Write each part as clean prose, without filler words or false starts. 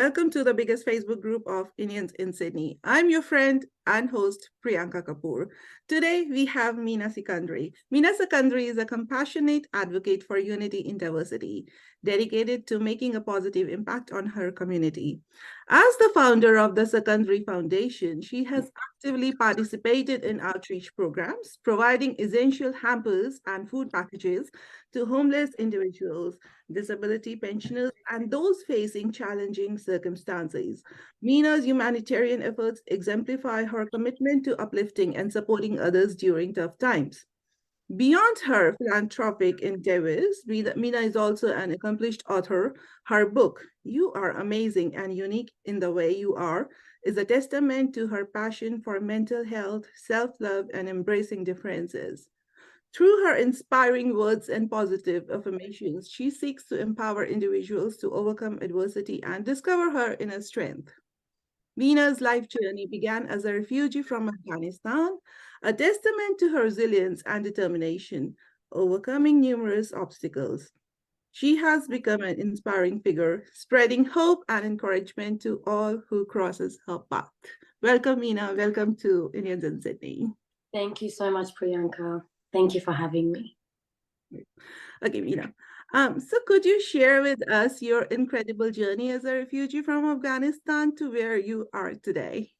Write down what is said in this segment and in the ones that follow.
welcome to the biggest Facebook group of Indians in Sydney. I'm your friend and host, Priyanka Kapoor. Today, we have Mina Skandari. Mina Skandari is a compassionate advocate for unity in diversity, dedicated to making a positive impact on her community. As the founder of the Skandari Foundation, she has actively participated in outreach programs, providing essential hampers and food packages to homeless individuals, disability pensioners, and those facing challenging circumstances. Mina's humanitarian efforts exemplify her commitment to uplifting and supporting others during tough times. Beyond her philanthropic endeavors, Mina is also an accomplished author. Her book, You Are Amazing and Unique in the Way You Are, is a testament to her passion for mental health, self-love, and embracing differences. Through her inspiring words and positive affirmations, she seeks to empower individuals to overcome adversity and discover her inner strength. Mina's life journey began as a refugee from Afghanistan, a testament to her resilience and determination, overcoming numerous obstacles. She has become an inspiring figure, spreading hope and encouragement to all who crosses her path. Welcome, Mina. Welcome to Indians in Sydney. Thank you so much, Priyanka. Thank you for having me. Okay, Mina. So could you share with us your incredible journey as a refugee from Afghanistan to where you are today?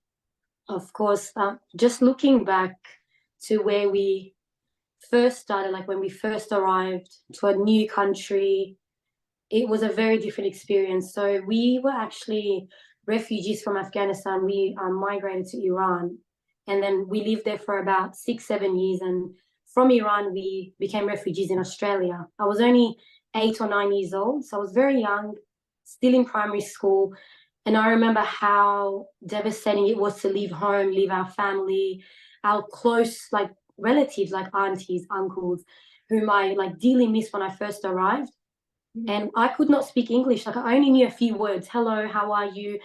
Of course, just looking back to where we first started, like when we first arrived to a new country, it was a very different experience. So we were actually refugees from Afghanistan. We migrated to Iran, and then we lived there for about 6-7 years. And from Iran, we became refugees in Australia. I was only 8 or 9 years old, so I was very young, still in primary school. And I remember how devastating it was to leave home, leave our family, our close like relatives, like aunties, uncles, whom I like dearly missed when I first arrived. And I could not speak English. Like I only knew a few words. Hello, how are you?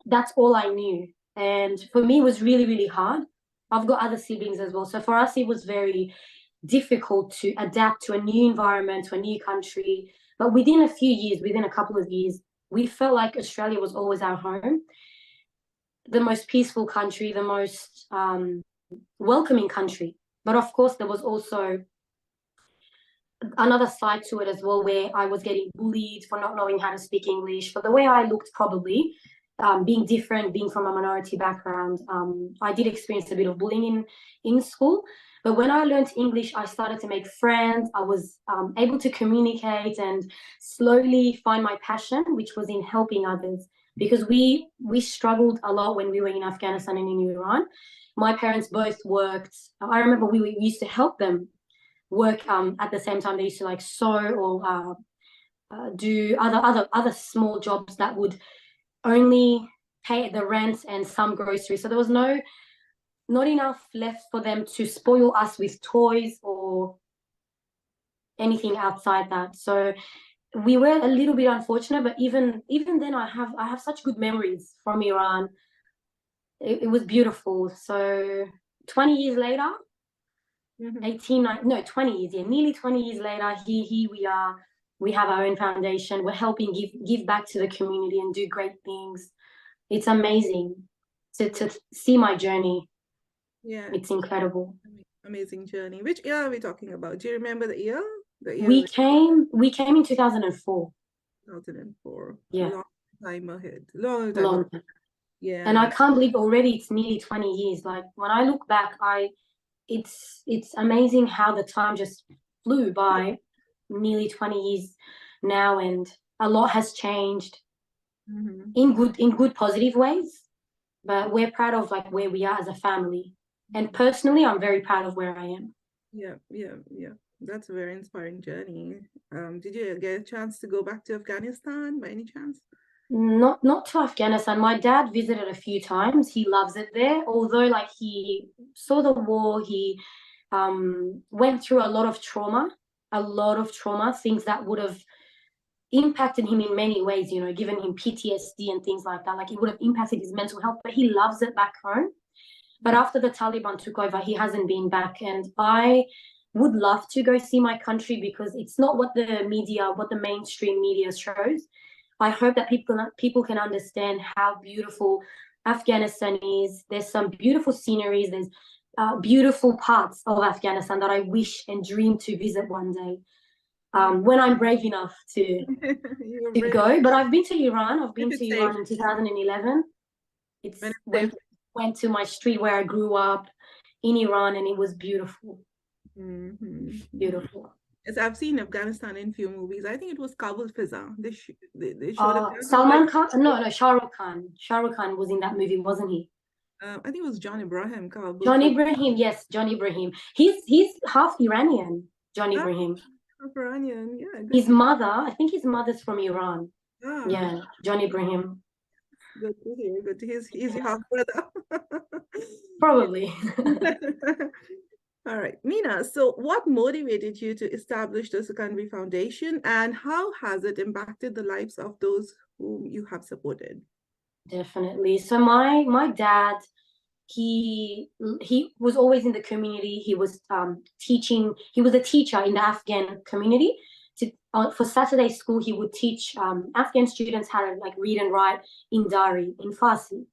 That's all I knew. And for me, it was really, really hard. I've got other siblings as well. So for us, it was very difficult to adapt to a new environment, to a new country. But within a few years, within a couple of years, we felt like Australia was always our home, the most peaceful country, the most welcoming country. But of course, there was also another side to it as well, where I was getting bullied for not knowing how to speak English, for the way I looked probably, being different, being from a minority background. I did experience a bit of bullying in school. But when I learned English, I started to make friends. I was able to communicate and slowly find my passion, which was in helping others. Because we struggled a lot when we were in Afghanistan and in Iran. My parents both worked. I remember we used to help them work at the same time. They used to like sew or do other small jobs that would only pay the rent and some groceries. So there was not enough left for them to spoil us with toys or anything outside that. So we were a little bit unfortunate, but even then I have such good memories from Iran. It was beautiful. So 20 years later, 20 years, nearly 20 years later, here we are. We have our own foundation. We're helping give back to the community and do great things. It's amazing to see my journey. Yeah, it's incredible. Amazing journey. Which year are we talking about? Do you remember the year? We came in 2004. 2004. Yeah. Long time ahead. Long time. Yeah. And I can't believe already it's nearly 20 years. Like when I look back, it's amazing how the time just flew by. Nearly 20 years now, and a lot has changed in good positive ways. But we're proud of like where we are as a family. And personally, I'm very proud of where I am. Yeah. That's a very inspiring journey. Did you get a chance to go back to Afghanistan by any chance? Not to Afghanistan. My dad visited a few times. He loves it there. Although like he saw the war, he went through a lot of trauma, things that would have impacted him in many ways, given him PTSD and things like that. Like it would have impacted his mental health, but he loves it back home. But after the Taliban took over, he hasn't been back. And I would love to go see my country because it's not what the mainstream media shows. I hope that people can understand how beautiful Afghanistan is. There's some beautiful sceneries. There's beautiful parts of Afghanistan that I wish and dream to visit one day, when I'm brave enough to go. But I've been to Iran. I've been to Iran in 2011. It's went to my street where I grew up in Iran, and it was beautiful. Beautiful. Yes, I've seen Afghanistan in few movies. I think it was Kabul Fiza. They showed Salman Khan. No, Shah Rukh Khan. Shah Rukh Khan was in that movie, wasn't he? I think it was John Ibrahim. Kabul John Fiza. Ibrahim, yes, John Ibrahim. He's half Iranian. John Ibrahim. Iranian, yeah. His mother, I think his mother's from Iran. Ah. Yeah, John Ibrahim. Good to hear. Good to hear. He's your half brother. Probably. All right, Mina, so what motivated you to establish the Secondary Foundation, and how has it impacted the lives of those whom you have supported? Definitely. So my dad, he was always in the community. He was teaching. He was a teacher in the Afghan community. For Saturday school, he would teach Afghan students how to like read and write in Dari, in Farsi.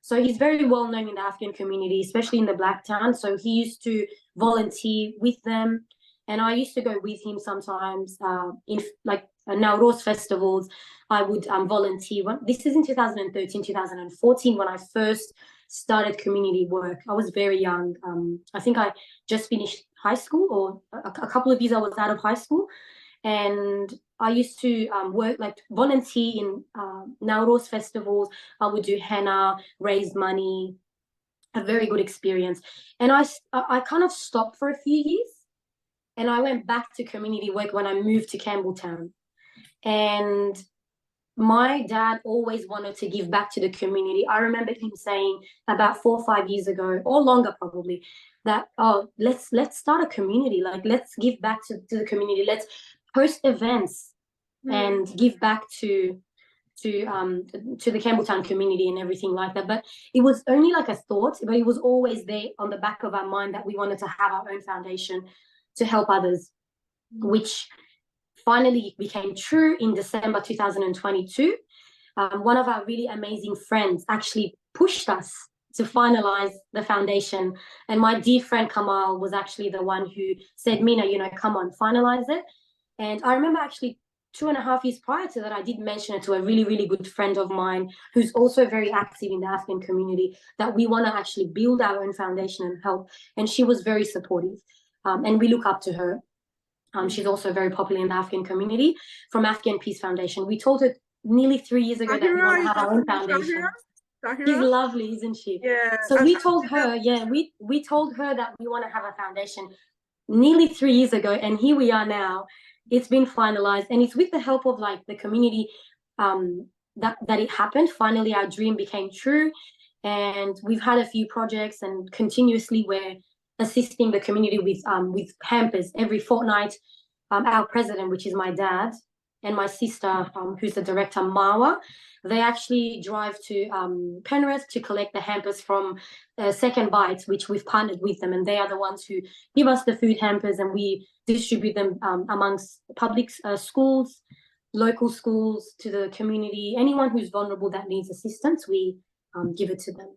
So he's very well known in the Afghan community, especially in the Black Town. So he used to volunteer with them, and I used to go with him sometimes in like Nowruz festivals. I would volunteer. This is in 2013, 2014 when I first started community work. I was very young. I think I just finished high school, or a couple of years I was out of high school. And I used to work, like volunteer in Nowruz festivals. I would do henna, raise money, a very good experience. And I kind of stopped for a few years, and I went back to community work when I moved to Campbelltown. And my dad always wanted to give back to the community. I remember him saying about 4 or 5 years ago, or longer probably, that, oh, let's start a community. Like, let's give back to the community. Let's host events and give back to the Campbelltown community and everything like that. But it was only like a thought, but it was always there on the back of our mind that we wanted to have our own foundation to help others, which finally became true in December 2022. One of our really amazing friends actually pushed us to finalize the foundation. And my dear friend Kamal was actually the one who said, Mina, come on, finalize it. And I remember actually 2.5 years prior to that, I did mention it to a really, really good friend of mine who's also very active in the Afghan community, that we want to actually build our own foundation and help. And she was very supportive. And we look up to her. She's also very popular in the Afghan community, from Afghan Peace Foundation. We told her nearly 3 years ago that we want to have our own foundation. She's lovely, isn't she? Yeah. So we told her, we told her that we want to have a foundation nearly 3 years ago, and here we are now. It's been finalized, and it's with the help of like the community that it happened. Finally, our dream became true, and we've had a few projects, and continuously we're assisting the community with hampers every fortnight. Our president, which is my dad, and my sister, who's the director, Marwa, they actually drive to Penrith to collect the hampers from Second Bites, which we've partnered with them, and they are the ones who give us the food hampers, and we distribute them amongst public schools, local schools, to the community. Anyone who's vulnerable that needs assistance, we give it to them.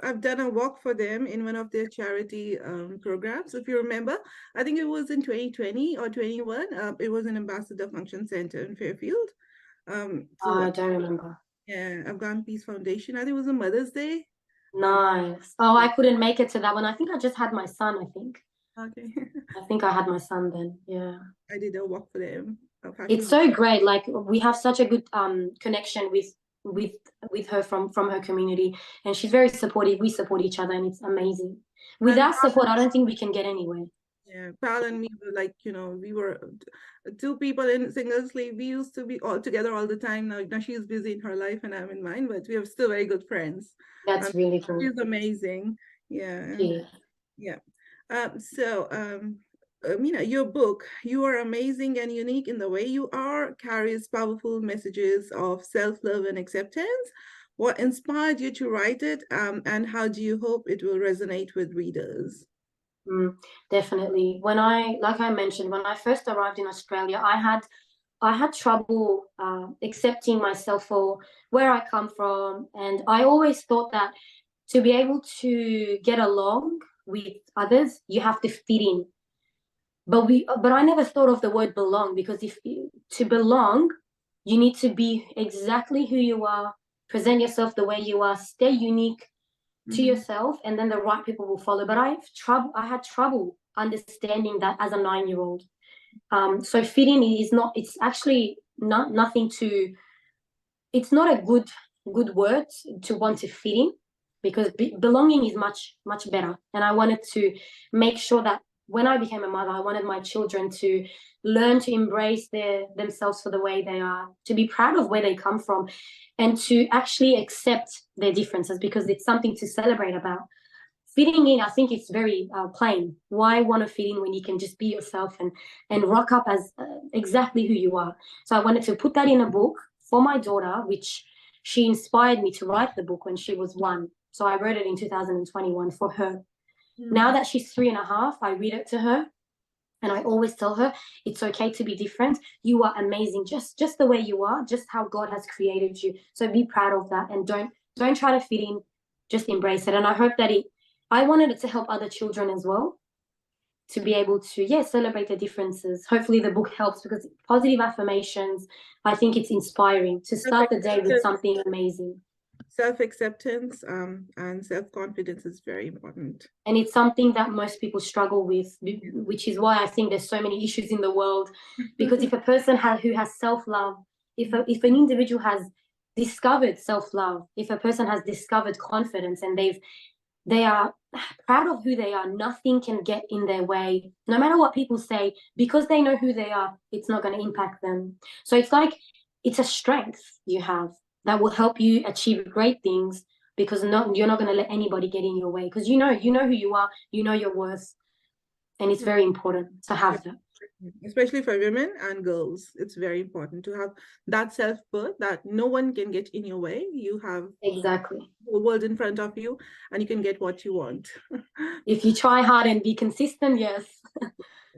I've done a walk for them in one of their charity programs. If you remember, I think it was in 2020 or 21. It was an Ambassador Function Center in Fairfield. I don't remember. Yeah, Afghan Peace Foundation. I think it was a Mother's Day. Nice. Oh, I couldn't make it to that one. I think I just had my son, I think. Okay. I think I had my son then, yeah. I did a walk for them. It's so great. Like, we have such a good connection with her from her community, and she's very supportive. We support each other, and it's amazing. Without support, I don't think we can get anywhere. Yeah, Pal and me were like, we were two people in single sleep. We used to be all together all the time. Now she's busy in her life and I'm in mine, but we are still very good friends. That's really cool. She's amazing. Yeah. Yeah. Mina, your book, You Are Amazing and Unique in the Way You Are, carries powerful messages of self-love and acceptance. What inspired you to write it, and how do you hope it will resonate with readers? Definitely. Like I mentioned, when I first arrived in Australia, I had I had trouble accepting myself for where I come from. And I always thought that to be able to get along with others, you have to fit in. But I never thought of the word belong, because to belong, you need to be exactly who you are, present yourself the way you are, stay unique to yourself, and then the right people will follow. But I had trouble understanding that as a 9-year-old. So fitting is not, it's actually nothing to, it's not a good word to want to fit in, because belonging is much better. And I wanted to make sure that when I became a mother, I wanted my children to learn to embrace themselves for the way they are, to be proud of where they come from, and to actually accept their differences, because it's something to celebrate about. Fitting in, I think it's very plain. Why want to fit in when you can just be yourself and rock up as exactly who you are? So I wanted to put that in a book for my daughter, which she inspired me to write the book when she was 1. So I wrote it in 2021 for her. Now that she's 3.5, I read it to her, and I always tell her it's okay to be different. You are amazing, just the way you are, just how God has created you. So be proud of that, and don't try to fit in. Just embrace it. And I hope that I wanted it to help other children as well, to be able to celebrate the differences. Hopefully the book helps, because positive affirmations, I think it's inspiring to start the day with something amazing. Self-acceptance and self-confidence is very important. And it's something that most people struggle with, which is why I think there's so many issues in the world. Because if a person who has self-love, if an individual has discovered self-love, if a person has discovered confidence, and they are proud of who they are, nothing can get in their way. No matter what people say, because they know who they are, it's not going to impact them. So it's like, it's a strength you have that will help you achieve great things, because you're not going to let anybody get in your way, because you know who you are, you know your worth, and it's very important to have that. Especially for women and girls, it's very important to have that self-worth, that no one can get in your way. You have exactly the whole world in front of you, and you can get what you want. If you try hard and be consistent, yes.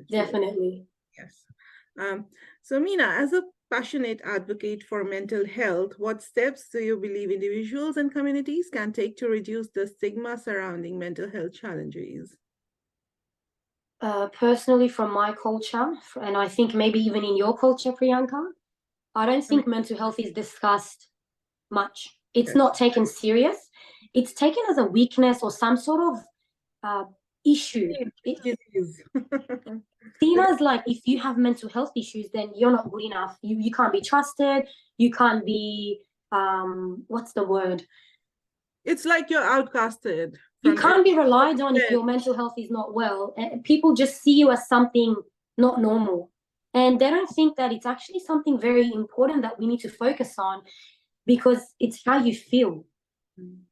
Definitely. Yes. So Mina, as a passionate advocate for mental health, what steps do you believe individuals and communities can take to reduce the stigma surrounding mental health challenges? Personally, from my culture, and I think maybe even in your culture, Priyanka, I don't think mental health is discussed much. It's not taken serious. It's taken as a weakness or some sort of issue. Seen as like, if you have mental health issues, then you're not good enough. You can't be trusted. You can't be, what's the word? It's like you're outcasted. You can't be relied on if your mental health is not well. People just see you as something not normal. And they don't think that it's actually something very important that we need to focus on, because it's how you feel.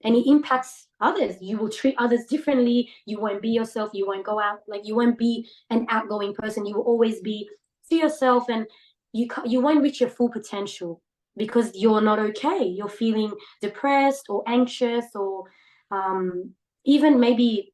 And it impacts others. You will treat others differently. You won't be yourself. You won't go out, like, you won't be an outgoing person. You will always be to yourself, and you won't reach your full potential, because you're not okay. You're feeling depressed or anxious, or even maybe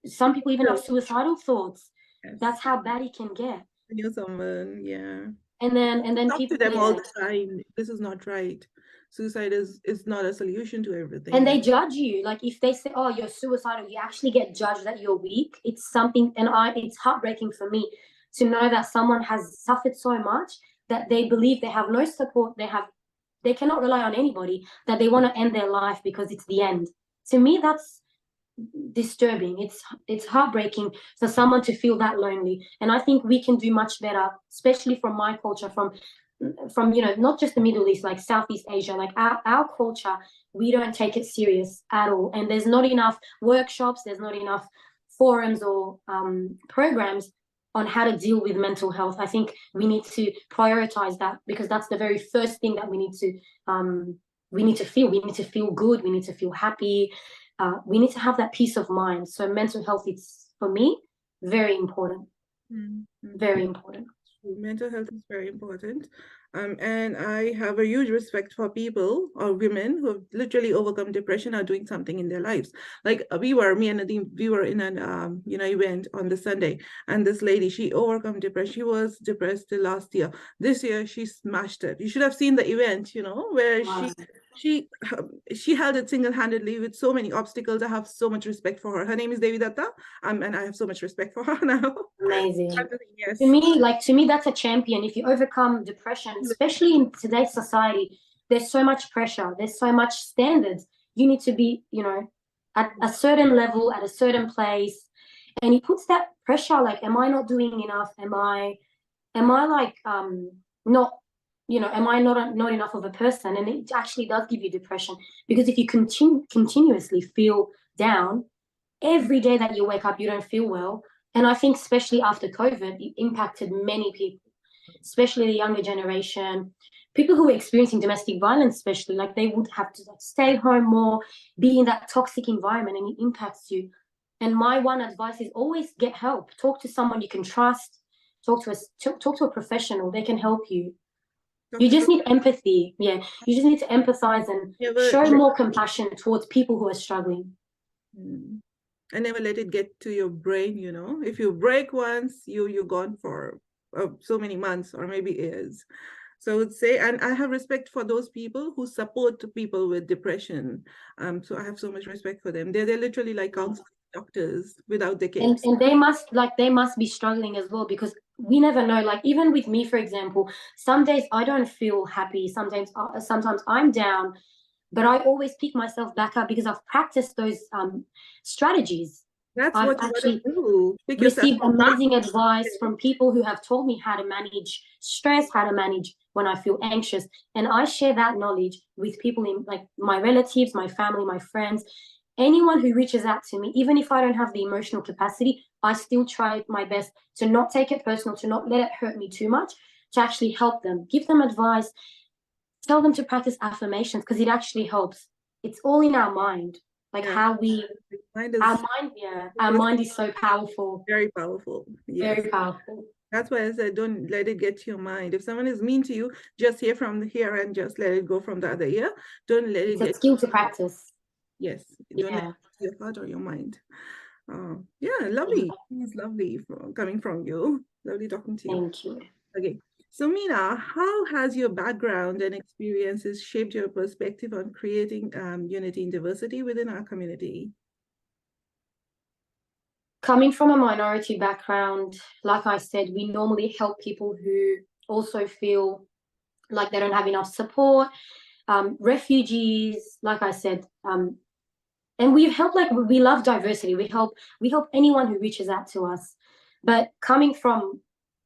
some people even have suicidal thoughts. Yes. That's how bad it can get. I knew someone, yeah. And then talk people to them all the time. This is not right. Suicide is not a solution to everything. And they judge you. Like, if they say, oh, you're suicidal, you actually get judged that you're weak. It's something, and it's heartbreaking for me to know that someone has suffered so much that they believe they have no support, they cannot rely on anybody, that they want to end their life because it's the end. To me, that's disturbing. It's heartbreaking for someone to feel that lonely. And I think we can do much better, especially from my culture, from not just the Middle East, like Southeast Asia, like our culture, we don't take it serious at all. And there's not enough workshops, there's not enough forums or programs on how to deal with mental health. I think we need to prioritize that, because that's the very first thing that we need to feel. We need to feel good. We need to feel happy. We need to have that peace of mind. So mental health, it's, for me, very important. Very important. Mental health is very important. And I have a huge respect for people or women who have literally overcome depression or doing something in their lives. Like me and Nadeem, we were in an event on the Sunday, and this lady, she overcome depression. She was depressed till last year. This year, she smashed it. You should have seen the event, where Wow. she she held it single-handedly with so many obstacles. I have so much respect for her. Her name is Devi Datta, and I have so much respect for her now. Amazing. Yes. To me, that's a champion. If you overcome depression, especially in today's society, there's so much pressure, there's so much standards. You need to be, at a certain level, at a certain place. And it puts that pressure, like, am I not doing enough? Am I like not, am I not enough of a person? And it actually does give you depression, because if you continuously feel down, every day that you wake up, you don't feel well. And I think especially after COVID, it impacted many people, especially the younger generation, people who were experiencing domestic violence, especially, like they would have to like stay home more, be in that toxic environment, and it impacts you. And my one advice is always get help. Talk to someone you can trust. Talk to a professional. They can help you. You Dr. just need empathy. Yeah, you just need to empathize and Never, show more compassion towards people who are struggling. I never let it get to your brain, If you break once, you're gone for so many months or maybe years. So I would say, and I have respect for those people who support people with depression. So I have so much respect for them. They're literally like counselors, doctors without the and capes. and they must be struggling as well, because we never know, like even with me, for example, some days I don't feel happy, sometimes I'm down, but I always pick myself back up because I've practiced those strategies. That's I've what you gotta actually do. Pick yourself received up. amazing advice from people who have told me how to manage stress, how to manage when I feel anxious. And I share that knowledge with people in like my relatives, my family, my friends, anyone who reaches out to me. Even if I don't have the emotional capacity, I still try my best to not take it personal, to not let it hurt me too much, to actually help them, give them advice, tell them to practice affirmations, because it actually helps. It's all in our mind, like Yeah, how we mind our is mind, yeah, our mind is so powerful, very powerful. Yes. very powerful. That's why I said don't let it get to your mind. If someone is mean to you, just hear from here and just let it go from the other ear. Don't let it It's a get, skill to practice. yes, don't let it Yeah, get to your heart or your mind. Yeah, lovely. It's lovely coming from you. Lovely talking to you. thank you. Okay. So Mina, how has your background and experiences shaped your perspective on creating unity and diversity within our community? Coming from a minority background, like I said, we normally help people who also feel like they don't have enough support, refugees, like I said, and we've helped, like we love diversity. We help anyone who reaches out to us. But coming from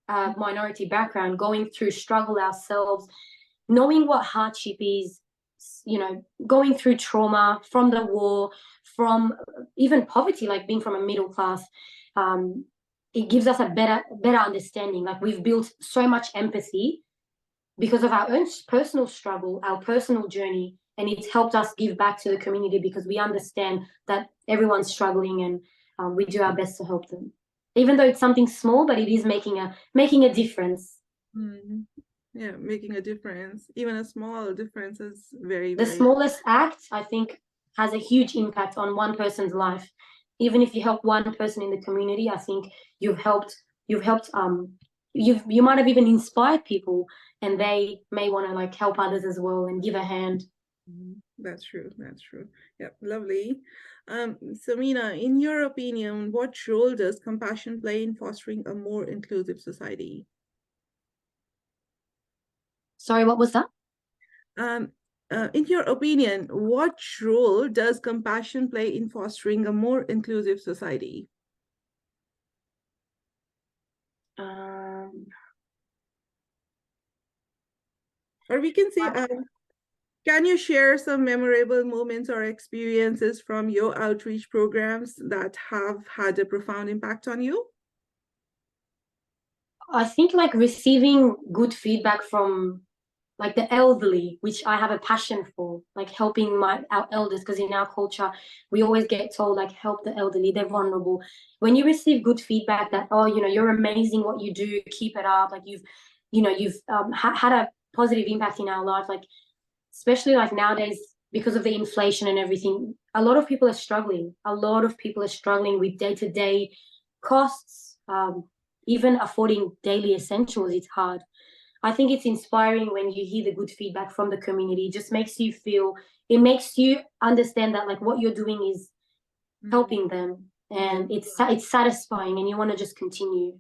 a minority background, going through struggle ourselves, knowing what hardship is, going through trauma from the war, from even poverty, like being from a middle class, it gives us a better understanding. Like we've built so much empathy because of our own personal struggle, our personal journey, and it's helped us give back to the community because we understand that everyone's struggling, and we do our best to help them. Even though it's something small, but it is making a difference. Mm. Yeah, making a difference. Even a small difference is very, The very. smallest act, I think, has a huge impact on one person's life. Even if you help one person in the community, I think you've helped you might have even inspired people, and they may want to like help others as well and give a hand. That's true. That's true. Yeah, lovely. So Mina, in your opinion, what role does compassion play in fostering a more inclusive society? Sorry, what was that? Um, in your opinion, what role does compassion play in fostering a more inclusive society? um Or we can say, can you share some memorable moments or experiences from your outreach programs that have had a profound impact on you? I think like receiving good feedback from like the elderly, which I have a passion for, like helping our elders, because in our culture we always get told like help the elderly, they're vulnerable. When you receive good feedback that, oh, you're amazing what you do, keep it up, like you've had a positive impact in our life, like especially like nowadays because of the inflation and everything, a lot of people are struggling. A lot of people are struggling with day-to-day costs, even affording daily essentials. It's hard. I think it's inspiring when you hear the good feedback from the community. It just makes you feel, it makes you understand that like what you're doing is helping them, and it's satisfying, and you want to just continue.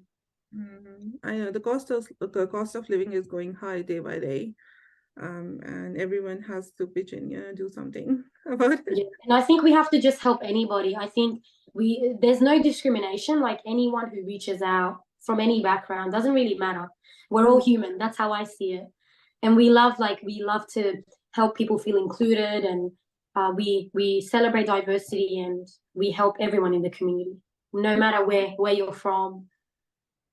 I know the cost of living is going high day by day, and everyone has to pitch in, do something about it. Yeah. And I think we have to just help anybody. I think there's no discrimination. Like anyone who reaches out from any background doesn't really matter. We're all human. That's how I see it. And we love to help people feel included, and we celebrate diversity, and we help everyone in the community, no matter where you're from.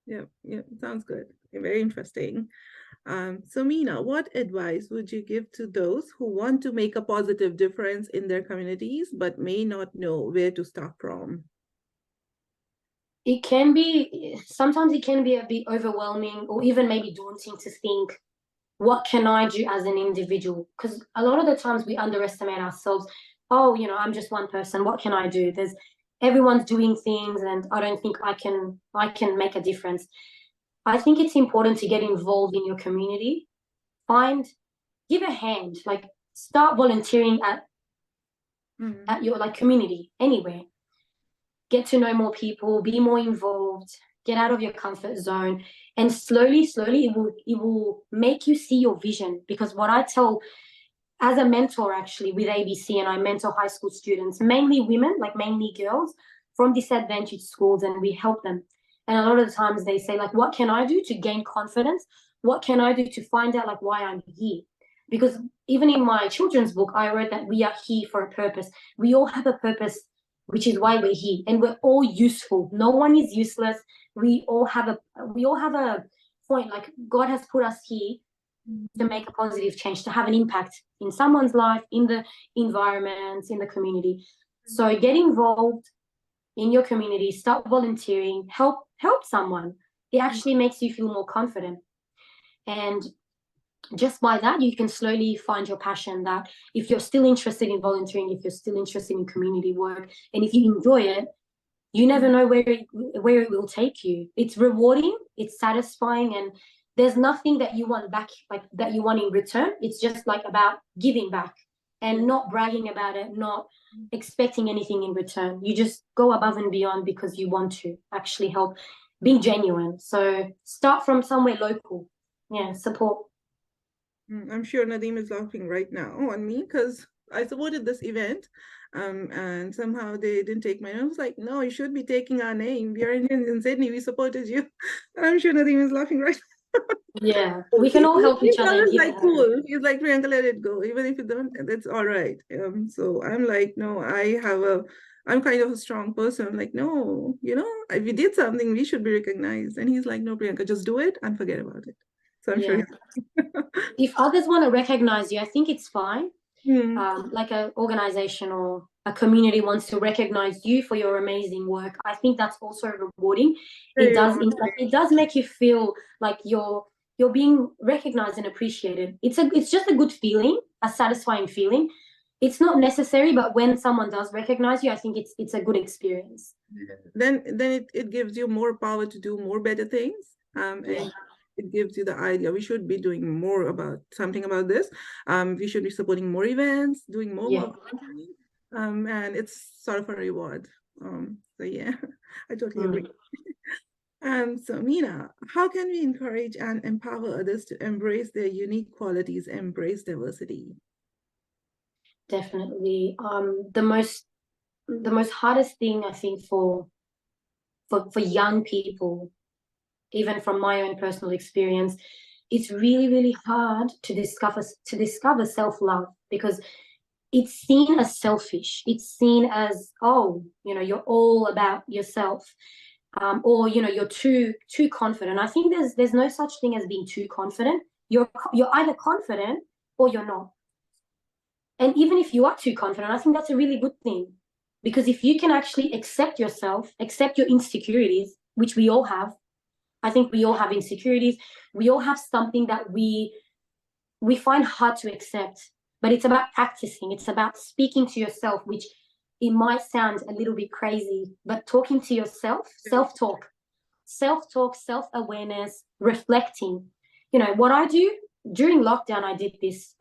Yeah, sounds good. Very interesting. So Mina, what advice would you give to those who want to make a positive difference in their communities but may not know where to start from? Sometimes it can be a bit overwhelming, or even maybe daunting to think, what can I do as an individual? Because a lot of the times we underestimate ourselves. Oh, I'm just one person. What can I do? Everyone's doing things, and I don't think I can make a difference. I think it's important to get involved in your community. Give a hand, like start volunteering at your like community anywhere. Get to know more people, be more involved, get out of your comfort zone, and slowly it will make you see your vision. Because what I tell as a mentor, actually, with ABC, and I mentor high school students, mainly women, like mainly girls from disadvantaged schools, and we help them. And a lot of the times they say, like, what can I do to gain confidence? What can I do to find out like why I'm here? Because even in my children's book, I wrote that we are here for a purpose. We all have a purpose, which is why we're here, and we're all useful. No one is useless. We all have a point. Like God has put us here to make a positive change, to have an impact in someone's life, in the environment, in the community. So get involved in your community, start volunteering, help someone. It actually makes you feel more confident. And just by that, you can slowly find your passion, that if you're still interested in volunteering, if you're still interested in community work, and if you enjoy it, you never know where it will take you. It's rewarding, it's satisfying, and there's nothing that you want back, like that you want in return. It's just like about giving back and not bragging about it, not expecting anything in return. You just go above and beyond because you want to actually help, being genuine. So start from somewhere local. Yeah, support. I'm sure Nadeem is laughing right now on me because I supported this event, and somehow they didn't take my name. I was like, no, you should be taking our name. We are in Sydney. We supported you. And I'm sure Nadeem is laughing right now. Yeah, we can all help each other and give it like cool. He's like, Priyanka, let it go. Even if you don't, that's all right. So I'm like, no, I'm kind of a strong person. I'm like, no, if we did something, we should be recognized. And he's like, no, Priyanka, just do it and forget about it. So I'm sure. If others want to recognize you, I think it's fine. Mm. Like an organization or a community wants to recognize you for your amazing work, I think that's also rewarding. It does make you feel like you're being recognized and appreciated. It's just a good feeling, a satisfying feeling. It's not necessary, but when someone does recognize you, I think it's a good experience. Then it gives you more power to do more better things. And it gives you the idea we should be doing more about something about this. We should be supporting more events, doing more work. And it's sort of a reward. So yeah, I totally agree. So Mina, how can we encourage and empower others to embrace their unique qualities, embrace diversity? Definitely. The most hardest thing, I think, for young people, even from my own personal experience, it's really, really hard to discover self-love, because it's seen as selfish. It's seen as, oh, you're all about yourself, or you're too confident. I think there's no such thing as being too confident. You're either confident or you're not. And even if you are too confident, I think that's a really good thing. Because if you can actually accept yourself, accept your insecurities, which we all have, I think we all have insecurities. We all have something that we find hard to accept, but it's about practicing. It's about speaking to yourself, which it might sound a little bit crazy, but talking to yourself, self-talk, self-awareness, reflecting. You know, what I do during lockdown, I did this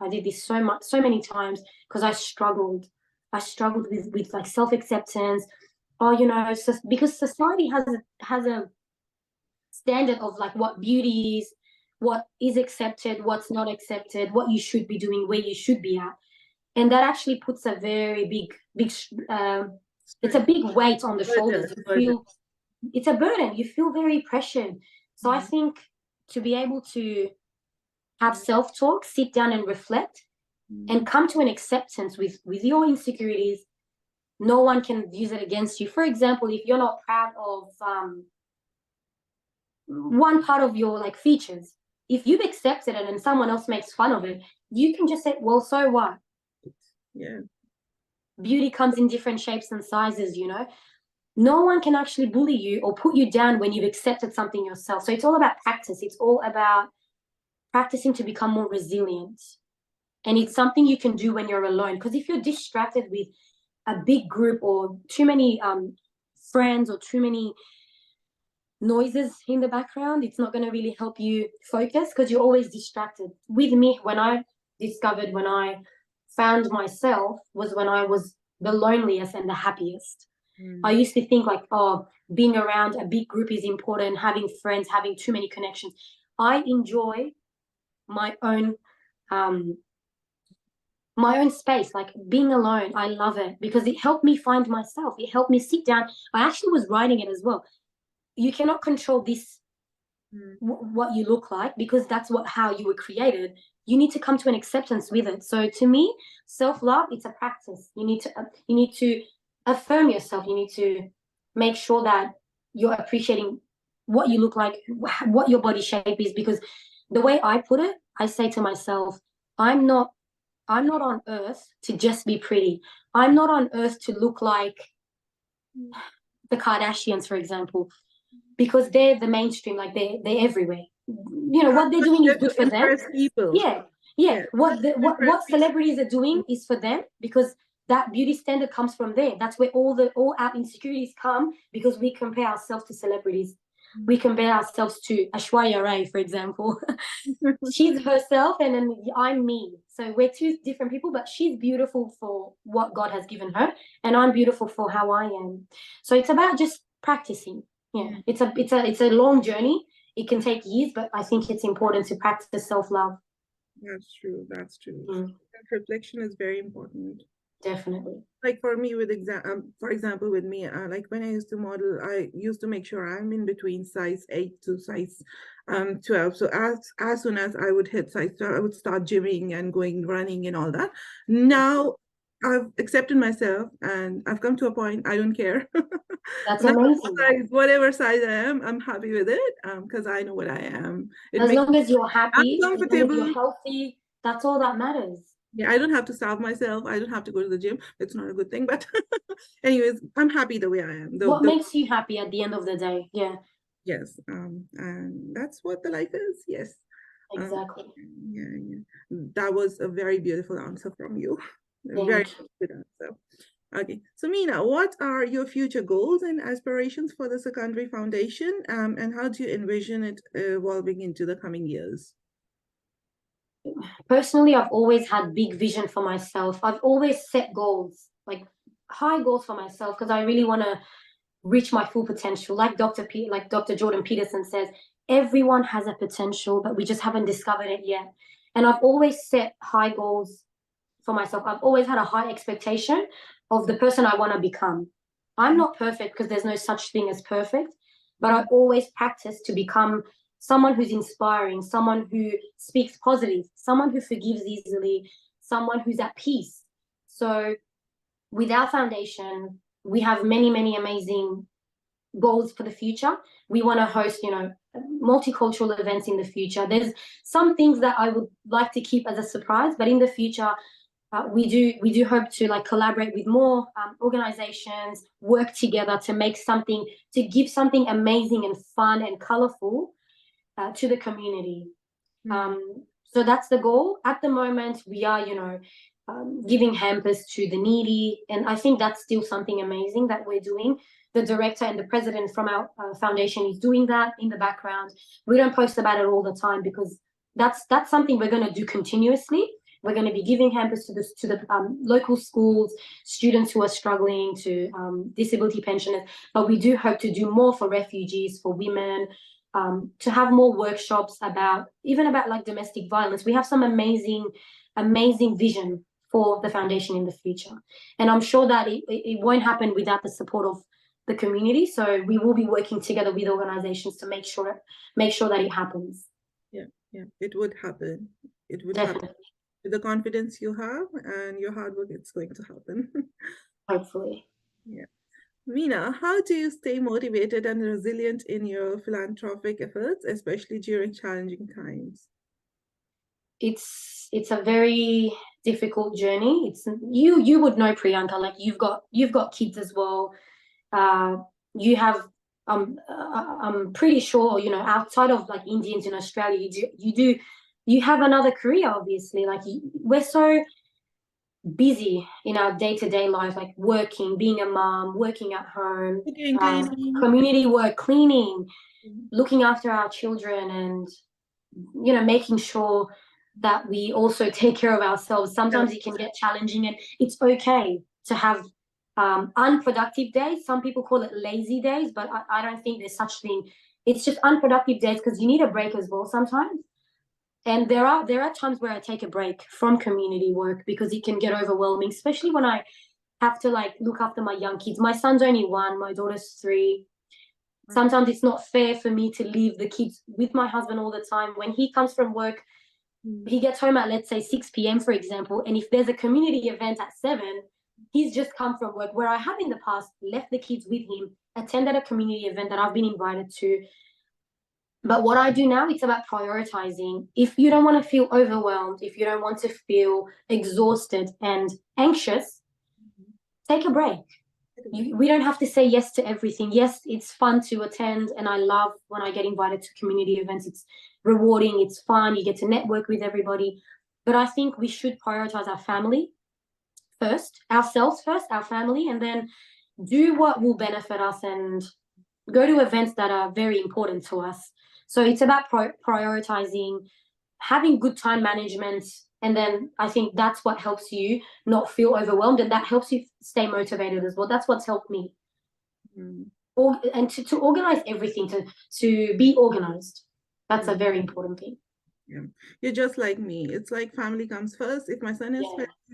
so many times because I struggled with like self-acceptance. Oh, you know, so, because society has a standard of like what beauty is, what is accepted, what's not accepted, what you should be doing, where you should be at. And that actually puts a very big it's a big weight on the shoulders. You feel it's a burden. You feel very pressured. So I think to be able to have self-talk, sit down and reflect, and come to an acceptance with your insecurities, no one can use it against you. For example, if you're not proud of one part of your like features, if you've accepted it and someone else makes fun of it, you can just say, well, so what? Yeah. Beauty comes in different shapes and sizes, you know. No one can actually bully you or put you down when you've accepted something yourself. So it's all about practice. It's all about practicing to become more resilient. And it's something you can do when you're alone. Because if you're distracted with a big group or too many friends or too many noises in the background, it's not going to really help you focus because you're always distracted. With me, when I found myself was when I was the loneliest and the happiest. I used to think like, oh, being around a big group is important, having friends, having too many connections. I enjoy my own space, like being alone. I love it because it helped me find myself. It helped me sit down. I actually was writing it as well. You cannot control this, what you look like, because that's how you were created. You need to come to an acceptance with it. So to me, self-love, it's a practice. You need to affirm yourself. You need to make sure that you're appreciating what you look like, what your body shape is, because the way I put it, I say to myself, I'm not on earth to just be pretty. I'm not on earth to look like the Kardashians, for example, because they're the mainstream, like they're everywhere. You know, what they're doing is good for them. People. Yeah. What celebrities are doing is for them, because that beauty standard comes from there. That's where all our insecurities come, because we compare ourselves to celebrities. We compare ourselves to Aishwarya Rai, for example. She's herself and then I'm me. So we're two different people, but she's beautiful for what God has given her, and I'm beautiful for how I am. So it's about just practicing. Yeah, it's a long journey. It can take years, but I think it's important to practice self-love. That's true. Reflection is very important. Definitely. Like for me, for example, with me, like when I used to model, I used to make sure I'm in between size 8 to size 12. So as soon as I would hit size 12, I would start gymming and going running and all that. Now I've accepted myself and I've come to a point I don't care. That's amazing. Whatever size I am, I'm happy with it because I know what I am. As long as you're happy, I'm comfortable. as long as you're healthy, that's all that matters. Yeah, I don't have to starve myself. I don't have to go to the gym. It's not a good thing, but anyways, I'm happy the way I am. What makes you happy at the end of the day? Yeah. Yes. And that's what the life is. Yes. Exactly. Yeah. That was a very beautiful answer from you. Very good answer. Okay. So Mina, what are your future goals and aspirations for the Secondary Foundation? And how do you envision it evolving into the coming years? Personally, I've always had big vision for myself. I've always set goals, like high goals for myself, because I really want to reach my full potential. Like Dr. Jordan Peterson says, everyone has a potential, but we just haven't discovered it yet. And I've always set high goals for myself. I've always had a high expectation of the person I want to become. I'm not perfect because there's no such thing as perfect, but I always practice to become someone who's inspiring, someone who speaks positive, someone who forgives easily, someone who's at peace. So with our foundation, we have many, many amazing goals for the future. We want to host, multicultural events in the future. There's some things that I would like to keep as a surprise, but in the future, we do hope to like collaborate with more organizations, work together to make something, to give something amazing and fun and colorful to the community. So that's the goal. At the moment, we are, giving hampers to the needy, and I think that's still something amazing that we're doing. The director and the president from our foundation is doing that in the background. We don't post about it all the time because that's something we're going to do continuously. We're going to be giving hampers to the local schools, students who are struggling, to disability pensioners. But we do hope to do more for refugees, for women, to have more workshops about like domestic violence. We have some amazing vision for the foundation in the future. And I'm sure that it won't happen without the support of the community. So we will be working together with organizations to make sure that it happens. Yeah, it would happen. It would Definitely. happen. With the confidence you have and your hard work, it's going to happen. Hopefully. Yeah. Mina, how do you stay motivated and resilient in your philanthropic efforts, especially during challenging times? It's a very difficult journey. It's you would know, Priyanka, like you've got kids as well. You have I'm pretty sure, outside of like Indians in Australia, you have another career, obviously. Like we're so busy in our day-to-day life, like working, being a mom, working at home, Cooking, cleaning. community work, cleaning, Mhm. looking after our children, and making sure that we also take care of ourselves. Sometimes it can get challenging, and it's okay to have unproductive days. Some people call it lazy days, but I don't think there's such thing. It's just unproductive days because you need a break as well sometimes. And there are times where I take a break from community work because it can get overwhelming, especially when I have to like look after my young kids. My son's only 1, my daughter's 3. Sometimes it's not fair for me to leave the kids with my husband all the time. When he comes from work, he gets home at, let's say, 6 p.m., for example, and if there's a community event at 7, he's just come from work, where I have in the past left the kids with him, attended a community event that I've been invited to. But what I do now, it's about prioritizing. If you don't want to feel overwhelmed, if you don't want to feel exhausted and anxious, take a break. We don't have to say yes to everything. Yes, it's fun to attend, and I love when I get invited to community events. It's rewarding, it's fun, you get to network with everybody. But I think we should prioritize our family first, ourselves first, our family, and then do what will benefit us and go to events that are very important to us. So it's about prioritizing, having good time management, and then I think that's what helps you not feel overwhelmed, and that helps you stay motivated as well. That's what's helped me. And to organize everything, to be organized. That's a very important thing. Yeah, you're just like me. It's like family comes first. If my son is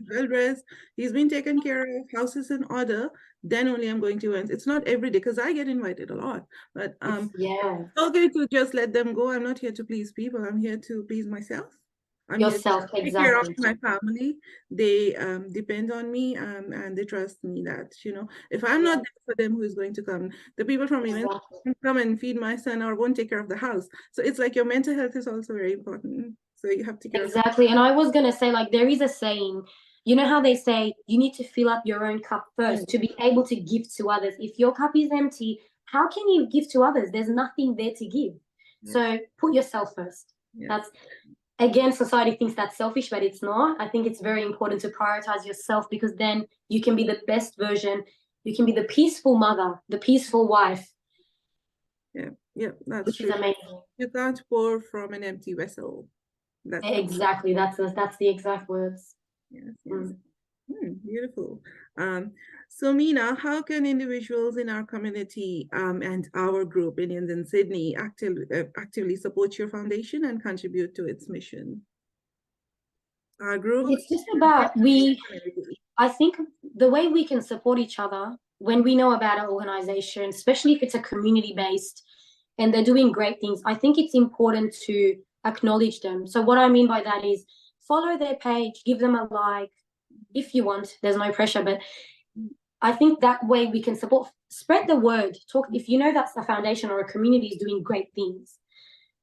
well dressed, he's been taken care of, house is in order, then only I'm going to events. It's not every day because I get invited a lot. But it's okay to just let them go. I'm not here to please people. I'm here to please myself. I'm yourself, here to take care of my family. They depend on me, and they trust me that, if I'm not there for them, who's going to come? The people from events come and feed my son or won't take care of the house. So it's like your mental health is also very important. So you have to care. Exactly. And I was going to say, like, there is a saying, you know how they say you need to fill up your own cup first to be able to give to others. If your cup is empty, how can you give to others? There's nothing there to give. So put yourself first. That's, again, society thinks that's selfish, but it's not. I think it's very important to prioritize yourself, because then you can be the best version. You can be the peaceful mother, the peaceful wife. Yeah, that's which true. Is amazing. You can't pour from an empty vessel. Exactly. That's the exact words. Yes. Beautiful. So Mina, how can individuals in our community and our group, Indians in Sydney, actively support your foundation and contribute to its mission? Our group. It's just about I think the way we can support each other when we know about an organization, especially if it's a community-based and they're doing great things, I think it's important to acknowledge them. So what I mean by that is follow their page, give them a like if you want. There's no pressure, but I think that way we can support, spread the word. Talk if you know that's a foundation or a community is doing great things.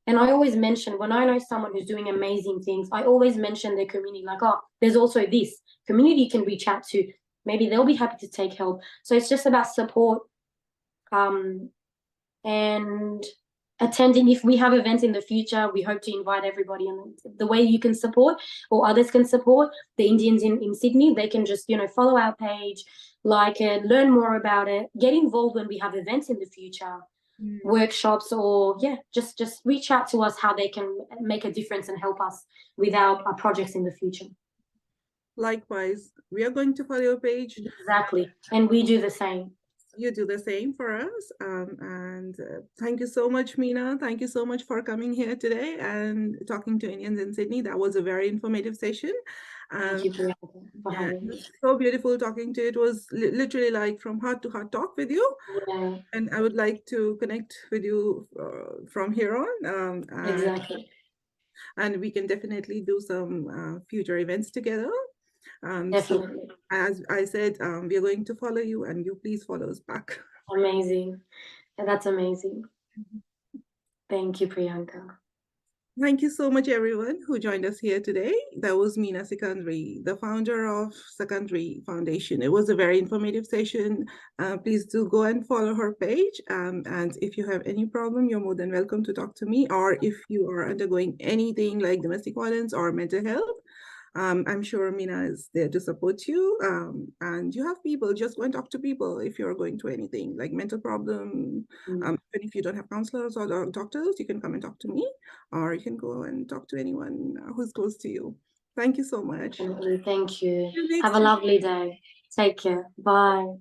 And I always mention when I know someone who's doing amazing things, I always mention their community, like, oh, there's also this community you can reach out to. Maybe they'll be happy to take help. So it's just about support, and attending. If we have events in the future, we hope to invite everybody. And the way you can support or others can support the Indians in Sydney, they can just, follow our page, like it, learn more about it, get involved when we have events in the future. Workshops, or just reach out to us how they can make a difference and help us with our projects in the future. Likewise, we are going to follow your page. Exactly, and we do the same. You do the same for us. And thank you so much, Mina. Thank you so much for coming here today and talking to Indians in Sydney. That was a very informative session. Thank you for having me. So beautiful talking to you. It was literally like from heart to heart talk with you. Yeah. And I would like to connect with you from here on. Exactly. And we can definitely do some future events together. Definitely. So, as I said, we are going to follow you, and you please follow us back. Amazing. That's amazing. Thank you, Priyanka. Thank you so much, everyone who joined us here today. That was Mina Skandari, the founder of Skandari Foundation. It was a very informative session. Please do go and follow her page. And if you have any problem, you're more than welcome to talk to me. Or if you are undergoing anything like domestic violence or mental health, I'm sure Mina is there to support you. And you have people, just go and talk to people if you're going through anything like mental problem. Even if you don't have counselors or doctors, you can come and talk to me, or you can go and talk to anyone who's close to you. Thank you so much. Thank you. Have a lovely day. Take care. Bye.